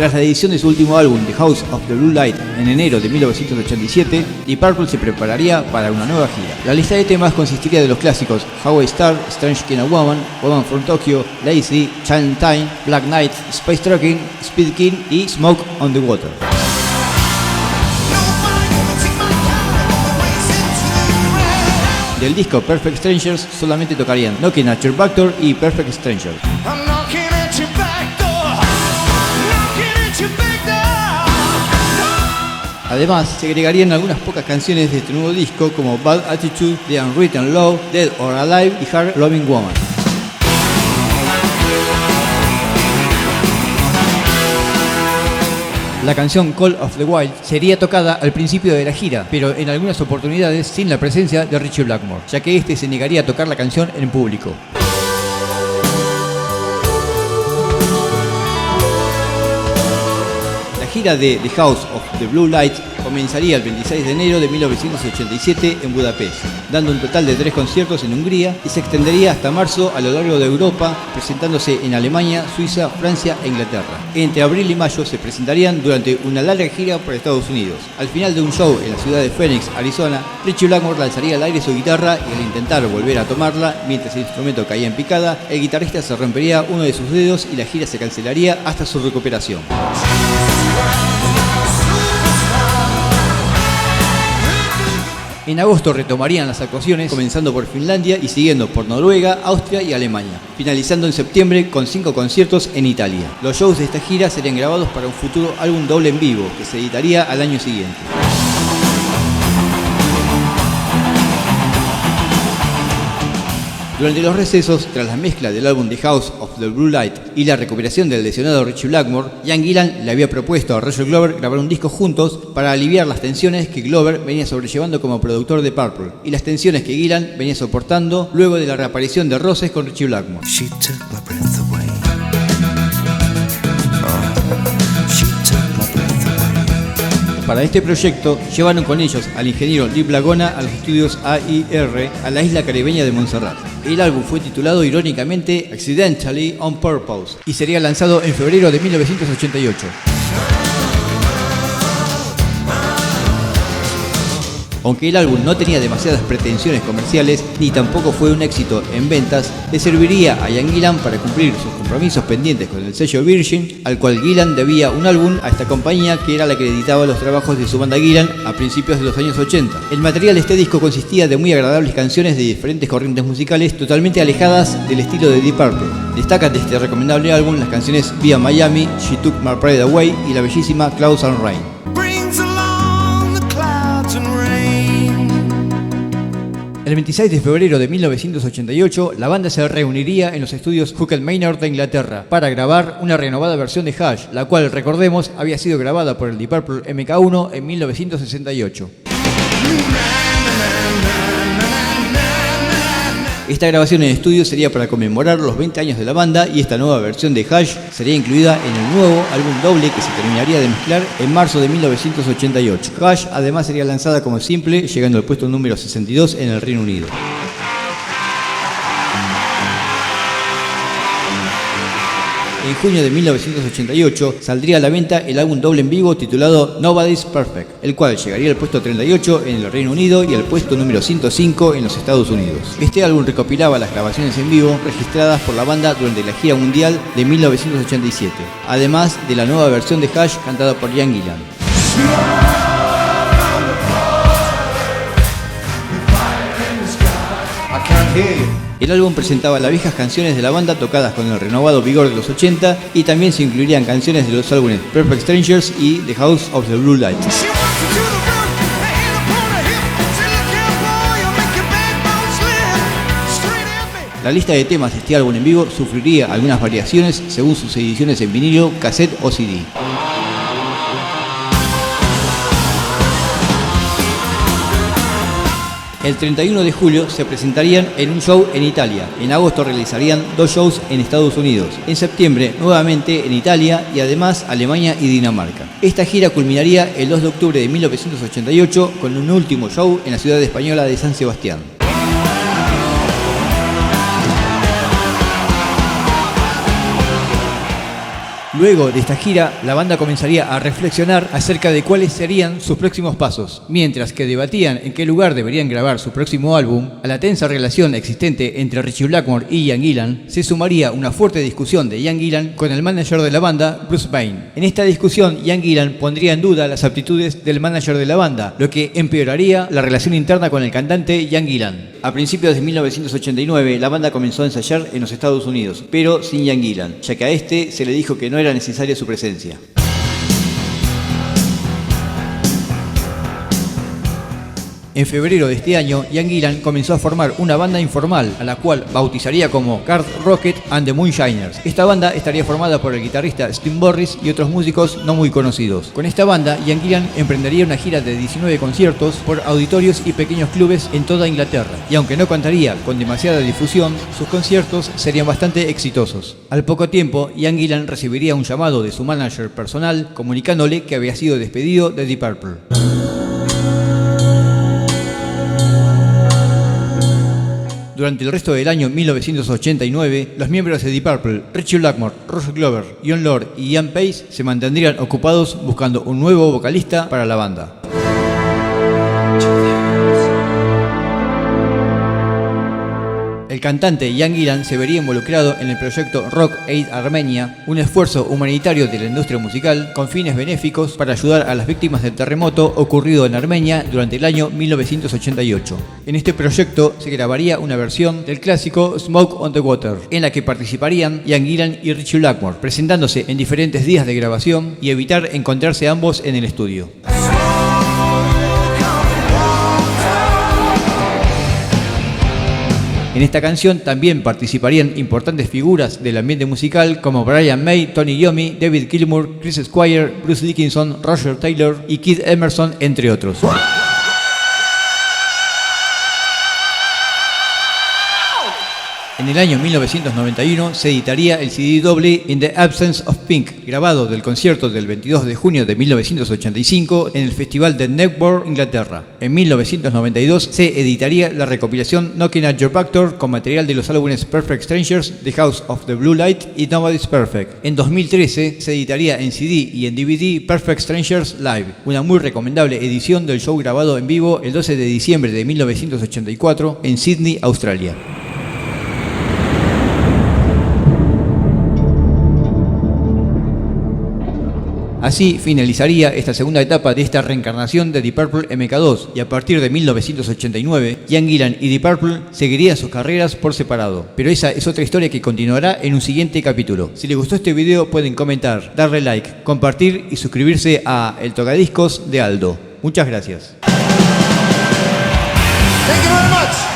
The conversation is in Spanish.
Tras la edición de su último álbum, The House of the Blue Light, en enero de 1987, Deep Purple se prepararía para una nueva gira. La lista de temas consistiría de los clásicos Highway Star, Strange Kind of Woman, Woman from Tokyo, Lazy, Child Time, Black Knight, Space Trucking, Speed King y Smoke on the Water. Del disco Perfect Strangers solamente tocarían Knocking at Your Back Door y Perfect Strangers. Además, se agregarían algunas pocas canciones de este nuevo disco como Bad Attitude, The Unwritten Law, Dead or Alive y Hard Loving Woman. La canción Call of the Wild sería tocada al principio de la gira, pero en algunas oportunidades sin la presencia de Ritchie Blackmore, ya que este se negaría a tocar la canción en público. La gira de The House of the Blue Light comenzaría el 26 de enero de 1987 en Budapest, dando un total de 3 conciertos en Hungría y se extendería hasta marzo a lo largo de Europa, presentándose en Alemania, Suiza, Francia e Inglaterra. Entre abril y mayo se presentarían durante una larga gira por Estados Unidos. Al final de un show en la ciudad de Phoenix, Arizona, Ritchie Blackmore lanzaría al aire su guitarra y al intentar volver a tomarla mientras el instrumento caía en picada, el guitarrista se rompería uno de sus dedos y la gira se cancelaría hasta su recuperación. En agosto retomarían las actuaciones, comenzando por Finlandia y siguiendo por Noruega, Austria y Alemania, finalizando en septiembre con 5 conciertos en Italia. Los shows de esta gira serían grabados para un futuro álbum doble en vivo, que se editaría al año siguiente. Durante los recesos, tras la mezcla del álbum The House of the Blue Light y la recuperación del lesionado Ritchie Blackmore, Ian Gillan le había propuesto a Roger Glover grabar un disco juntos para aliviar las tensiones que Glover venía sobrellevando como productor de Purple y las tensiones que Gillan venía soportando luego de la reaparición de roces con Ritchie Blackmore. Para este proyecto llevaron con ellos al ingeniero Lee Blagona a los estudios AIR a la isla caribeña de Montserrat. El álbum fue titulado irónicamente Accidentally on Purpose y sería lanzado en febrero de 1988. Aunque el álbum no tenía demasiadas pretensiones comerciales ni tampoco fue un éxito en ventas, le serviría a Ian Gillan para cumplir sus compromisos pendientes con el sello Virgin, al cual Gillan debía un álbum a esta compañía que era la que editaba los trabajos de su banda Gillan a principios de los años 80. El material de este disco consistía de muy agradables canciones de diferentes corrientes musicales totalmente alejadas del estilo de Deep Purple. Destacan de este recomendable álbum las canciones Via Miami, She Took My Pride Away y la bellísima Clouds and Rain. El 26 de febrero de 1988, la banda se reuniría en los estudios Huckle Maynard de Inglaterra para grabar una renovada versión de Hush, la cual, recordemos, había sido grabada por el Deep Purple MK1 en 1968. Esta grabación en estudio sería para conmemorar los 20 años de la banda y esta nueva versión de Hush sería incluida en el nuevo álbum doble que se terminaría de mezclar en marzo de 1988. Hush además sería lanzada como simple, llegando al puesto número 62 en el Reino Unido. En junio de 1988 saldría a la venta el álbum doble en vivo titulado Nobody's Perfect, el cual llegaría al puesto 38 en el Reino Unido y al puesto número 105 en los Estados Unidos. Este álbum recopilaba las grabaciones en vivo registradas por la banda durante la gira mundial de 1987, además de la nueva versión de Hush cantada por Ian Gillan. El álbum presentaba las viejas canciones de la banda tocadas con el renovado vigor de los 80 y también se incluirían canciones de los álbumes Perfect Strangers y The House of the Blue Light. La lista de temas de este álbum en vivo sufriría algunas variaciones según sus ediciones en vinilo, cassette o CD. El 31 de julio se presentarían en un show en Italia. En agosto realizarían 2 shows en Estados Unidos. En septiembre nuevamente en Italia y además Alemania y Dinamarca. Esta gira culminaría el 2 de octubre de 1988 con un último show en la ciudad española de San Sebastián. Luego de esta gira, la banda comenzaría a reflexionar acerca de cuáles serían sus próximos pasos. Mientras que debatían en qué lugar deberían grabar su próximo álbum, a la tensa relación existente entre Ritchie Blackmore y Ian Gillan se sumaría una fuerte discusión de Ian Gillan con el manager de la banda, Bruce Bain. En esta discusión, Ian Gillan pondría en duda las aptitudes del manager de la banda, lo que empeoraría la relación interna con el cantante Ian Gillan. A principios de 1989, la banda comenzó a ensayar en los Estados Unidos, pero sin Ian Gillan, ya que a este se le dijo que no era necesaria su presencia. En febrero de este año, Ian Gillan comenzó a formar una banda informal, a la cual bautizaría como Card Rocket and the Moonshiners. Esta banda estaría formada por el guitarrista Steve Morris y otros músicos no muy conocidos. Con esta banda, Ian Gillan emprendería una gira de 19 conciertos por auditorios y pequeños clubes en toda Inglaterra, y aunque no contaría con demasiada difusión, sus conciertos serían bastante exitosos. Al poco tiempo, Ian Gillan recibiría un llamado de su manager personal comunicándole que había sido despedido de Deep Purple. Durante el resto del año 1989, los miembros de Deep Purple, Ritchie Blackmore, Roger Glover, Jon Lord y Ian Paice se mantendrían ocupados buscando un nuevo vocalista para la banda. El cantante Ian Gillan se vería involucrado en el proyecto Rock Aid Armenia, un esfuerzo humanitario de la industria musical con fines benéficos para ayudar a las víctimas del terremoto ocurrido en Armenia durante el año 1988. En este proyecto se grabaría una versión del clásico Smoke on the Water, en la que participarían Ian Gillan y Ritchie Blackmore, presentándose en diferentes días de grabación y evitar encontrarse ambos en el estudio. En esta canción también participarían importantes figuras del ambiente musical como Brian May, Tony Iommi, David Gilmour, Chris Squire, Bruce Dickinson, Roger Taylor y Keith Emerson, entre otros. En el año 1991 se editaría el CD doble In the Absence of Pink, grabado del concierto del 22 de junio de 1985 en el Festival de Newport, Inglaterra. En 1992 se editaría la recopilación Knocking at Your Back Door con material de los álbumes Perfect Strangers, The House of the Blue Light y Nobody's Perfect. En 2013 se editaría en CD y en DVD Perfect Strangers Live, una muy recomendable edición del show grabado en vivo el 12 de diciembre de 1984 en Sydney, Australia. Así finalizaría esta segunda etapa de esta reencarnación de Deep Purple MK2 y a partir de 1989, Ian Gillan y Deep Purple seguirían sus carreras por separado. Pero esa es otra historia que continuará en un siguiente capítulo. Si les gustó este video pueden comentar, darle like, compartir y suscribirse a El Tocadiscos de Aldo. Muchas gracias. Thank you very much.